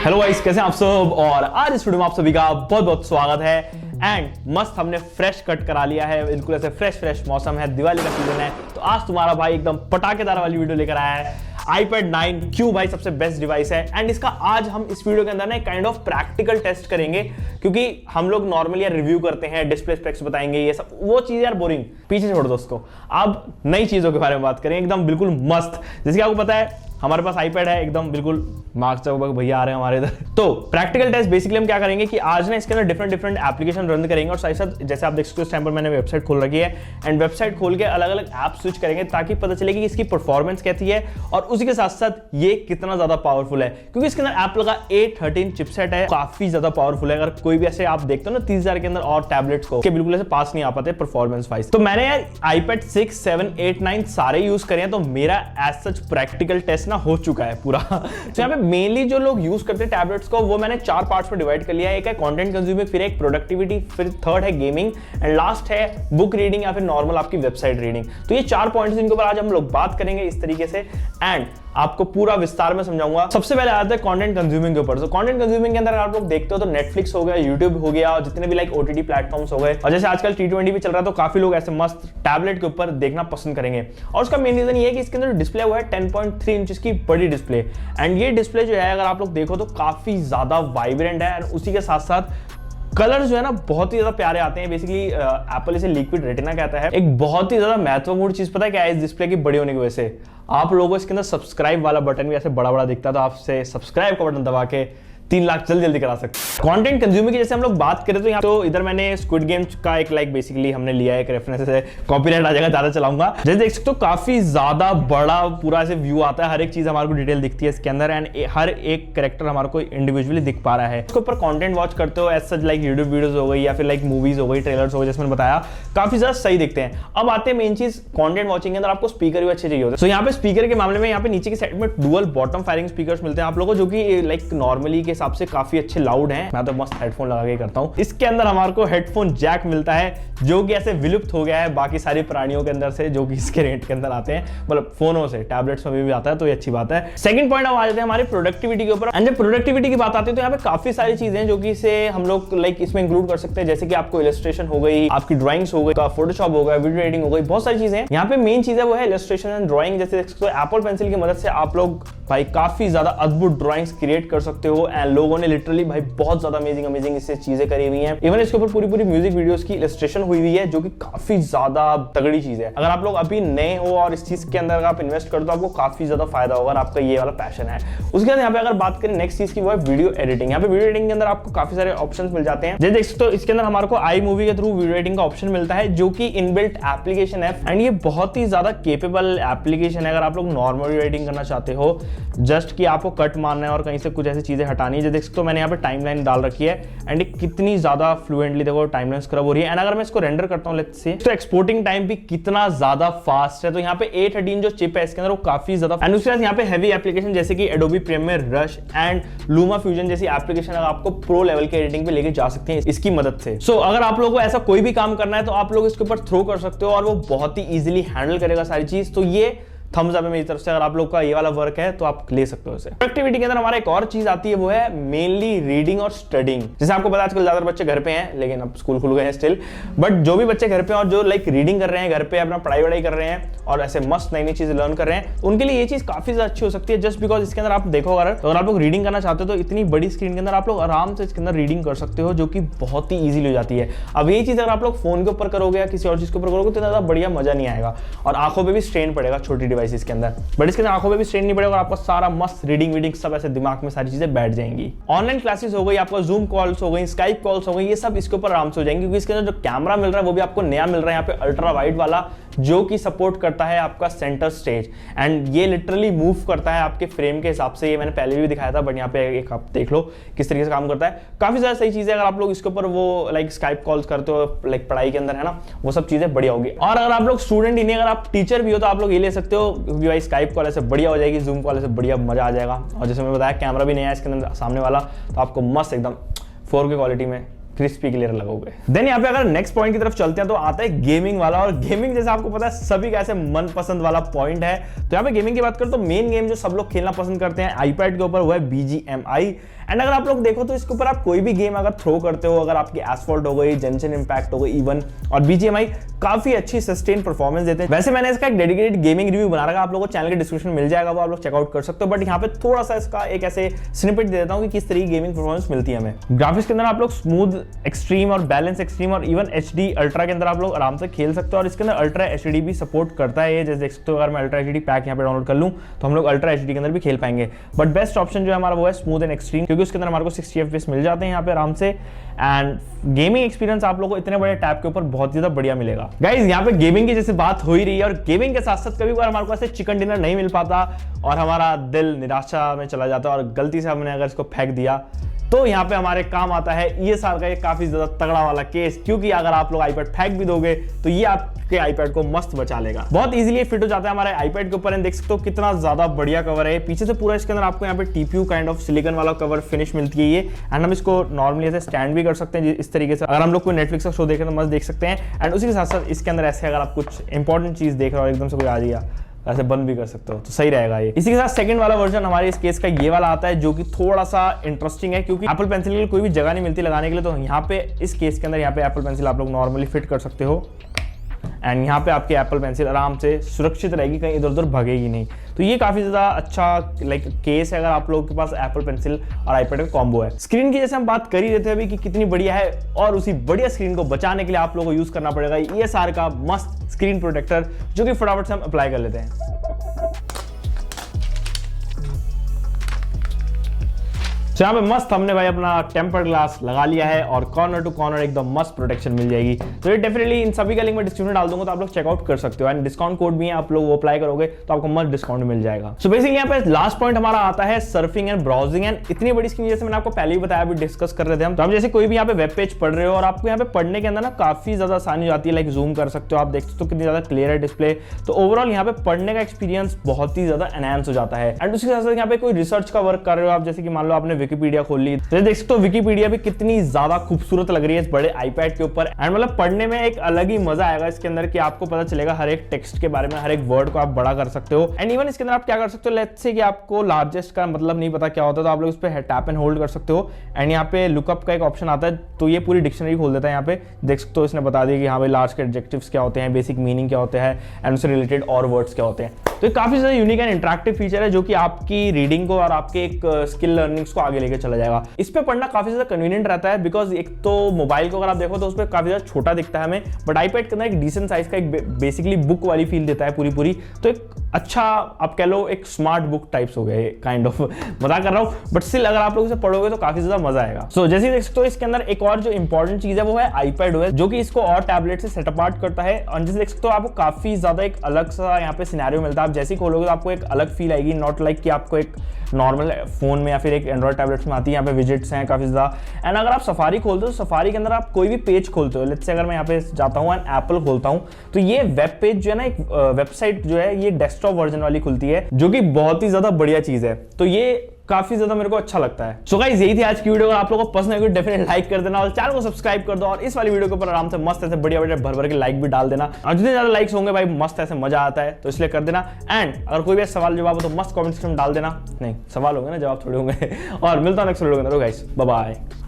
Hello guys, कैसे हैं आप सब। और आज इस वीडियो में आप सभी का बहुत बहुत स्वागत है। एंड मस्त हमने फ्रेश कट करा लिया है, बिल्कुल ऐसे फ्रेश मौसम है, दिवाली का सीजन है, तो आज तुम्हारा भाई एकदम पटाखेदार वाली वीडियो लेकर आया है। iPad 9 क्यों भाई सबसे बेस्ट डिवाइस है। एंड इसका आज हम इस वीडियो के अंदर ना काइंड ऑफ प्रैक्टिकल टेस्ट करेंगे, क्योंकि हम लोग नॉर्मली यार रिव्यू करते हैं, डिस्प्ले स्पेक्स बताएंगे, ये सब वो चीज यार बोरिंग, पीछे छोड़ दो उसको। अब नई चीजों के बारे में बात करें, एकदम बिल्कुल मस्त। जैसे कि आपको पता है हमारे पास iPad है, एकदम बिल्कुल मार्क्स भैया आ रहे हैं हमारे इधर। तो प्रैक्टिकल टेस्ट बेसिकली हम क्या करेंगे कि आज ना इसके अंदर डिफरेंट एप्लीकेशन रन करेंगे, और साथ साथ जैसे आप देख सकते हो इस टाइम पर मैंने वेबसाइट खोल रखी है, एंड वेबसाइट खोल के अलग अलग ऐप स्विच करेंगे ताकि पता चले कि इसकी परफॉर्मेंस कैसी है, और उसी के साथ साथ ये कितना ज्यादा पावरफुल है, क्योंकि इसके अंदर एप्पल का A13 चिपसेट है, काफी ज्यादा पावरफुल है। अगर कोई भी ऐसे आप देखते हो ना 30,000 के अंदर और टैबलेट्स को बिल्कुल ऐसे पास नहीं आ पाते परफॉर्मेंस वाइज। तो मैंने यार iPad 6, 7, 8, 9 सारे यूज करे हैं, तो मेरा एज सच प्रैक्टिकल टेस्ट ना हो चुका है पूरा। तो यहाँ पे मेनली जो लोग यूज करते हैं टैबलेट्स को, वो मैंने 4 पार्ट्स में डिवाइड कर लिया है। एक है कंटेंट कंज्यूमिंग, फिर एक प्रोडक्टिविटी, फिर थर्ड है गेमिंग, एंड लास्ट है बुक रीडिंग या फिर नॉर्मल आपकी वेबसाइट रीडिंग। तो ये 4 पॉइंट्स इनके ऊपर आज हम लोग बात करेंगे इस तरीके से, एंड आपको पूरा विस्तार में समझाऊंगा। सबसे पहले आता है कंटेंट कंज्यूमिंग के ऊपर। तो कंटेंट कंज्यूमिंग के अंदर आप लोग देखते हो तो नेटफ्लिक्स हो गया, यूट्यूब हो गया, और जितने भी लाइक OTT प्लेटफॉर्म्स हो गए, और जैसे आजकल T20 भी चल रहा है, तो काफी लोग ऐसे मस्त टैबलेट के ऊपर देखना पसंद करेंगे। और उसका मेन रीजन ये है कि इसके अंदर डिस्प्ले हुआ है 10.3 इंच की बड़ी डिस्प्ले, एंड ये डिस्प्ले जो है अगर आप लोग देखो तो काफी ज्यादा वाइब्रेंट है, एंड उसी के साथ साथ कलर जो है ना बहुत ही ज्यादा प्यारे आते हैं। बेसिकली एप्पल इसे लिक्विड रेटिना कहता है। एक बहुत ही ज्यादा महत्वपूर्ण चीज पता है क्या है इस डिस्प्ले की बड़ी होने की वजह से, आप लोगों को इसके अंदर सब्सक्राइब वाला बटन भी ऐसे बड़ा बड़ा दिखता है, तो आपसे सब्सक्राइब का बटन दबा के 3 लाख जल्दी करा सकते हैं। कंटेंट कंज्यूमिंग की जैसे हम लोग बात करें तो यहाँ तो इधर मैंने स्क्विड गेम्स का एक लाइक बेसिकली हमने लिया है एक रेफरेंस से, कॉपीराइट आ जाएगा, ज्यादा चलाऊंगा। जैसे देख सकते हो काफी ज्यादा बड़ा पूरा ऐसे व्यू आता है, हर एक चीज हमारे को डिटेल दिखती है इसके अंदर, एंड हर एक कैरेक्टर हमारे को इंडिविजुअली दिख पा रहा है। इसके ऊपर कंटेंट वॉच करते हो as such like YouTube videos हो गई या फिर लाइक मूवीज हो गई, ट्रेलर्स हो गए, जैसे मैंने बताया काफी ज्यादा सही दिखते हैं। अब आते हैं मेन चीज, कंटेंट वॉचिंग के अंदर आपको स्पीकर भी अच्छे चाहिए होते हैं। तो यहाँ पे स्पीकर के मामले में यहाँ पे नीचे की साइड में डुअल बॉटम फायरिंग स्पीकर्स मिलते हैं आप लोगों को, जो कि लाइक नॉर्मली के हिसाब से काफी अच्छे लाउड है। मैं तो मस्त हेडफोन लगा के करता हूँ। इसके अंदर हमारे को हेडफोन जैक मिलता है, जो कि ऐसे विलुप्त हो गया है बाकी सारी प्राणियों के अंदर से, जो कि इसके रेट के अंदर आते हैं, मतलब फोनों से, टैबलेट्स में भी आता है, तो ये अच्छी बात है। सेकंड पॉइंट अब आ जाते हैं हमारी प्रोडक्टिविटी के ऊपर। एंड जब प्रोडक्टिविटी की बात आती है तो यहाँ पे काफी सारी चीजें जो कि इसे हम लोग लाइक इसमें इंक्लूड कर सकते हैं, जैसे कि आपको इलस्ट्रेशन हो गई, आपकी ड्राइंग्स हो गई, फोटोशॉप हो गया, वीडियो एडिटिंग हो गई, बहुत सारी चीजें। यहाँ पे मेन चीज है वो है इलस्ट्रेशन एंड ड्राइंग। जैसे एप्पल पेंसिल की मदद से आप लोग भाई काफी ज्यादा अद्भुत ड्राइंग्स क्रिएट कर सकते हो, एंड लोगों ने लिटरली भाई बहुत ज्यादा अमेजिंग इससे चीजें करी हुई हैं। इवन इसके ऊपर पूरी म्यूजिक वीडियोस की इलस्ट्रेशन हुई हुई है, जो कि काफी ज्यादा तगड़ी चीज है। अगर आप लोग अभी नए हो और इस चीज के अंदर आप इन्वेस्ट कर दो, आपको काफी ज्यादा फायदा होगा, आपका ये वाला पैशन है। उसके बाद यहाँ पे अगर बात करें नेक्स्ट चीज की, वो है वीडियो एडिटिंग। यहाँ पे वीडियो एडिटिंग के अंदर आपको काफी सारे ऑप्शंस मिल जाते हैं। जैसे देख सकते हो इसके अंदर हमारे को iMovie के थ्रू वीडियो एडिटिंग का ऑप्शन मिलता है, जो कि इनबिल्ट एप्लीकेशन है, एंड ये बहुत ही ज्यादा केपेबल एप्लीकेशन है। अगर आप लोग नॉर्मल वीडियो एडिटिंग करना चाहते हो, जस्ट कि आपको कट मारना है और कहीं से कुछ ऐसी चीजें हटानी है। जैसे देख सकते हो मैंने यहाँ पे टाइमलाइन डाल रखी है, एंड कितनी ज्यादा फ्लुएंटली देखो टाइमलाइन स्क्रब हो रही है। एंड अगर मैं इसको रेंडर करता हूं लेट्स से, तो एक्सपोर्टिंग टाइम भी कितना ज्यादा फास्ट है। तो यहाँ पे A13 जो चिप है इसके अंदर वो काफी ज्यादा, एंड उसके बाद यहाँ पे हेवी एप्लीकेशन जैसे कि Adobe Premiere, rush and Luma Fusion जैसी एप्लीकेशन अगर आपको प्रो लेवल के एडिटिंग पे लेके जा सकते हैं इसकी मदद से। सो अगर आप लोगों को ऐसा कोई भी काम करना है तो आप लोग इसके ऊपर थ्रो कर सकते हो, और वो बहुत ही इजीली हैंडल करेगा सारी चीज। तो ये थम्स अप है मेरी तरफ से, अगर आप लोग का ये वाला वर्क है तो आप ले सकते हो इसे। प्रोडक्टिविटी के अंदर हमारा एक और चीज आती है, वो है मेनली रीडिंग और स्टडिंग। जैसे आपको पता है आजकल ज्यादातर बच्चे घर पे हैं, लेकिन अब स्कूल खुल गए हैं स्टिल, बट जो भी बच्चे घर पे और जो लाइक रीडिंग कर रहे हैं घर पे, अपना पढ़ाई वढ़ाई कर रहे हैं और ऐसे मस्त नई चीजें लर्न कर रहे हैं, तो उनके लिए ये चीज काफी ज्यादा अच्छी हो सकती है। जस्ट बिकॉज इसके अंदर आप देखो, अगर आप लोग रीडिंग करना चाहते हो तो इतनी बड़ी स्क्रीन के अंदर आप लोग आराम से इसके अंदर रीडिंग कर सकते हो, जो कि बहुत ही ईजिली हो जाती है। अब ये चीज अगर आप लोग फोन के ऊपर करोगे या किसी और चीज के ऊपर करोगे तो ज्यादा बढ़िया मजा नहीं आएगा, और आंखों पर भी स्ट्रेन पड़ेगा छोटी डिवाइस के अंदर, बट इसके अंदर आंखों पे भी स्ट्रेन नहीं पड़ेगा, और आपका सारा मस्त रीडिंग सब ऐसे दिमाग में सारी चीजें बैठ जाएंगी। ऑनलाइन क्लासेस हो गई, आपका जूम कॉल्स हो गई, स्काइप कॉल्स हो गई, ये सब इसके ऊपर आराम से हो जाएंगे, क्योंकि इसके अंदर जो कैमरा मिल रहा है वो भी आपको नया मिल रहा है यहाँ पे, अल्ट्रा वाइड वाला, जो कि सपोर्ट करता है आपका सेंटर स्टेज, एंड ये लिटरली मूव करता है आपके फ्रेम के हिसाब से। ये मैंने पहले भी दिखाया था, बट यहाँ पे एक आप देख लो किस तरीके से काम करता है। काफी ज्यादा सही चीज है। अगर आप लोग इसके ऊपर वो लाइक स्काइप कॉल्स करते हो लाइक पढ़ाई के अंदर है ना, वो सब चीजें बढ़िया होगी। और अगर आप लोग स्टूडेंट ही नहीं, अगर आप टीचर भी हो तो आप लोग ये ले सकते हो, क्योंकि भाई स्काइप कॉल ऐसे बढ़िया हो जाएगी, जूम कॉल ऐसे बढ़िया मजा आ जाएगा। और जैसे मैं बताया कैमरा भी नहीं है इसके अंदर सामने वाला, तो आपको मस्त एकदम 4K क्वालिटी में क्रिस्पी क्लियर लगोगे। देन यहाँ पे अगर नेक्स्ट पॉइंट की तरफ चलते हैं तो आता है गेमिंग वाला, और गेमिंग जैसे आपको पता है सभी का ऐसे मनपसंद वाला पॉइंट है। तो यहाँ पे गेमिंग की बात करें तो मेन गेम जो सब लोग खेलना पसंद करते हैं आईपैड के ऊपर वो है BGMI। एंड अगर आप लोग देखो तो इसके ऊपर आप कोई भी गेम अगर थ्रो करते हो, अगर आपकी एसफॉल्ट हो गई, जेंशन इंपैक्ट हो गई इवन, और BGMI काफी अच्छी सस्टेन परफॉर्मेंस देते हैं। वैसे मैंने इसका एक डेडिकेटेड गेमिंग रिव्यू बना रखा, आप लोगों को चैनल के डिस्क्रिप्शन में मिल जाएगा, वो आप लोग चेकआउट कर सकते हो। बट यहाँ पे थोड़ा सा इसका एक ऐसे स्निपेट दे देता हूँ कि किस तरीके की गेमिंग परफॉर्मेंस मिलती है हमें। ग्राफिक्स के अंदर आप लोग स्मूथ एक्सट्रीम और बैलेंस एक्सट्रीम और इवन HD अल्ट्रा के अंदर आप लोग आराम से खेल सकते हो, और इसके अंदर अल्ट्रा HD भी सपोर्ट करता है। ये जैसे देख सकते हो, अगर मैं अल्ट्रा HD पैक यहाँ पे डाउनलोड कर लूँ तो हम लोग अल्ट्रा HD के अंदर भी खेल पाएंगे। बट बेस्ट ऑप्शन जो है हमारा वो है स्मूथ एंड एक्सट्रीम, क्योंकि उसके अंदर हमारे को 60 FPS मिल जाते हैं यहाँ पे आराम से। एंड गेमिंग एक्सपीरियंस आप लोगों को इतने बड़े टैब के ऊपर बहुत ज्यादा बढ़िया मिलेगा। गाइज यहाँ पे गेमिंग की जैसे बात हो ही रही है, और गेमिंग के साथ साथ कभी बार हमारे को ऐसे चिकन डिनर नहीं मिल पाता और हमारा दिल निराशा में चला जाता है, और गलती से हमने अगर इसको फेंक दिया तो यहाँ पे हमारे काम आता है ESR का ये काफी ज्यादा तगड़ा वाला केस, क्योंकि अगर आप लोग आईपैड फेंक भी दोगे तो ये आपके आईपैड को मस्त बचा लेगा। बहुत इजीली फिट हो जाता है हमारे आईपैड के ऊपर। देख सकते हो कितना ज्यादा बढ़िया कवर है, पीछे से पूरा इसके अंदर आपको यहाँ पे TPU काइंड ऑफ सिलिकॉन वाला कवर फिनिश मिलती है ये। एंड हम इसको नॉर्मली ऐसे स्टैंड भी कर सकते हैं इस तरीके से, अगर हम लोग कोई नेटफ्लिक्स का शो देख रहे हैं तो मस्त देख सकते हैं। एंड उसी के साथ साथ इसके अंदर ऐसे अगर आप कुछ इंपॉर्टेंट चीज देख रहे हो एकदम से कोई आ गया ऐसे बंद भी कर सकते हो तो सही रहेगा ये। इसी के साथ सेकंड वाला वर्जन हमारे इस केस का ये वाला आता है, जो कि थोड़ा सा इंटरेस्टिंग है, क्योंकि एप्पल पेंसिल के लिए कोई भी जगह नहीं मिलती लगाने के लिए। तो यहाँ पे इस केस के अंदर यहाँ पे एप्पल पेंसिल आप लोग नॉर्मली फिट कर सकते हो, एंड यहाँ पे आपकी एप्पल पेंसिल आराम से सुरक्षित रहेगी, कहीं इधर उधर भगेगी नहीं। तो ये काफी ज्यादा अच्छा केस है अगर आप लोगों के पास एप्पल पेंसिल और आईपैड का कॉम्बो है। स्क्रीन की जैसे हम बात कर ही रहे थे अभी कि कितनी बढ़िया है, और उसी बढ़िया स्क्रीन को बचाने के लिए आप लोगों को यूज करना पड़ेगा ESR का मस्त स्क्रीन प्रोटेक्टर, जो कि फटाफट से हम अप्लाई कर लेते हैं। तो यहाँ पे मस्त हमने भाई अपना टेम्पर्ड ग्लास लगा लिया है, और कॉर्नर टू कॉर्नर एकदम मस्त प्रोटेक्शन मिल जाएगी। तो ये डेफिनेटली इन सभी का लिंक मैं डिस्क्रिप्शन डाल दूंगा, तो आप लोग चेकआउट कर सकते हो। एंड डिस्काउंट कोड भी है, आप लोग वो अप्लाई करोगे तो आपको मस्त डिस्काउंट मिल जाएगा। सो बेसिकली यहाँ पे लास्ट पॉइंट हमारा आता है सर्फिंग एंड ब्राउजिंग। एंड इतनी बड़ी स्क्रीन जैसे मैंने आपको पहले ही बताया, अभी डिस्कस कर रहे थे हम, तो आप जैसे कोई भी यहाँ पे वेब पेज पढ़ रहे हो और आपको यहाँ पे पढ़ने के अंदर ना काफी ज्यादा आसानी हो जाती है, लाइक जूम कर सकते हो, आप देख सकते हो कितनी ज्यादा क्लियर है डिस्प्ले। तो ओवरऑल यहाँ पे पढ़ने का एक्सपीरियंस बहुत ही ज्यादा एनहांस हो जाता है। एंड उसके साथ साथ यहाँ पे कोई रिसर्च का वर्क कर रहे हो आप, जैसे कि मान लो आपने विकिपीडिया खोल ली, तो देख सकते हो विकिपीडिया भी कितनी ज्यादा खूबसूरत लग रही है इस बड़े आईपैड के ऊपर। एंड मतलब पढ़ने में एक अलग ही मजा आएगा इसके अंदर, कि आपको पता चलेगा हर एक टेक्स्ट के बारे में, हर एक वर्ड को आप बड़ा कर सकते हो। एंड इवन इसके अंदर आप क्या कर सकते हो, लेट्स से कि आपको लार्जेस्ट का मतलब नहीं पता क्या होता है, तो आप लोग इस पे टैप एंड होल्ड कर सकते हो। एंड यहाँ पे लुकअप का एक ऑप्शन आता है, तो ये पूरी डिक्शनरी खोल देता है। यहाँ पे देख सकते हो इसने बता दिया कि हाँ भाई लार्ज के एडजेक्टिव्स क्या होते हैं, बेसिक मीनिंग क्या होते हैं, एंड उससे रिलेटेड और वर्ड्स क्या होते हैं। तो ये काफी ज्यादा यूनिक एंड इंटरेक्टिव फीचर है, जो कि आपकी रीडिंग को और आपके एक स्किल लर्निंग्स को आगे लेके चला जाएगा। इस पे पढ़ना काफी ज्यादा कन्वीनियंट रहता है, बिकॉज एक तो मोबाइल को अगर आप देखो तो उस पर काफी ज्यादा छोटा दिखता है हमें, बट आईपैड के अंदर एक डिसेंट साइज का एक बेसिकली बुक वाली फील देता है पूरी। तो एक अच्छा आप कह लो एक स्मार्ट बुक टाइप्स हो गए काइंड ऑफ, मजाक कर रहा हूँ, बट स्टिल अगर आप लोग इसे पढ़ोगे तो काफी ज्यादा मजा आएगा। सो जैसे देख सकते हो इसके अंदर एक और जो इंपॉर्टेंट चीज है वो है iPad OS, जो कि इसको और टैबलेट से सेट अपार्ट करता है। और जैसे देख सकते हो आपको काफी ज्यादा एक अलग सा यहाँ पे सिनेरियो मिलता है, आप जैसे ही खोलोगे तो आपको एक अलग फील आएगी, नॉट लाइक कि आपको एक नॉर्मल फोन में या फिर एक एंड्रॉइड टैबलेट्स में आती है। यहाँ पे विजिट्स हैं काफी ज्यादा। एंड अगर आप सफारी खोलते हो तो सफारी के अंदर आप कोई भी पेज खोलते हो, लेट्स से अगर मैं यहाँ पे जाता हूँ एंड एप्पल खोलता हूँ, तो ये वेब पेज जो है ना, एक वेबसाइट जो है ये डेस्कटॉप वर्जन वाली खुलती है, जो कि बहुत ही ज्यादा बढ़िया चीज है। तो ये काफी ज्यादा मेरे को अच्छा लगता है। सो गाइस यही थी आज की वीडियो। अगर आप लोगों को पसंद है डेफिनेटली लाइक कर देना और चैनल को सब्सक्राइब कर दो, और इस वाली वीडियो के ऊपर आराम से मस्त ऐसे बढ़िया बढ़िया भर भर के लाइक भी डाल देना, और जितने ज्यादा लाइक्स होंगे भाई मस्त ऐसे मजा आता है, तो इसलिए कर देना। एंड अगर कोई भी सवाल जवाब हो तो मस्त कमेंट सेक्शन में डाल देना, नहीं सवाल होंगे ना, जवाब थोड़े होंगे। और मिलता हूं नेक्स्ट वीडियो के अंदर गाइस, बाय बाय।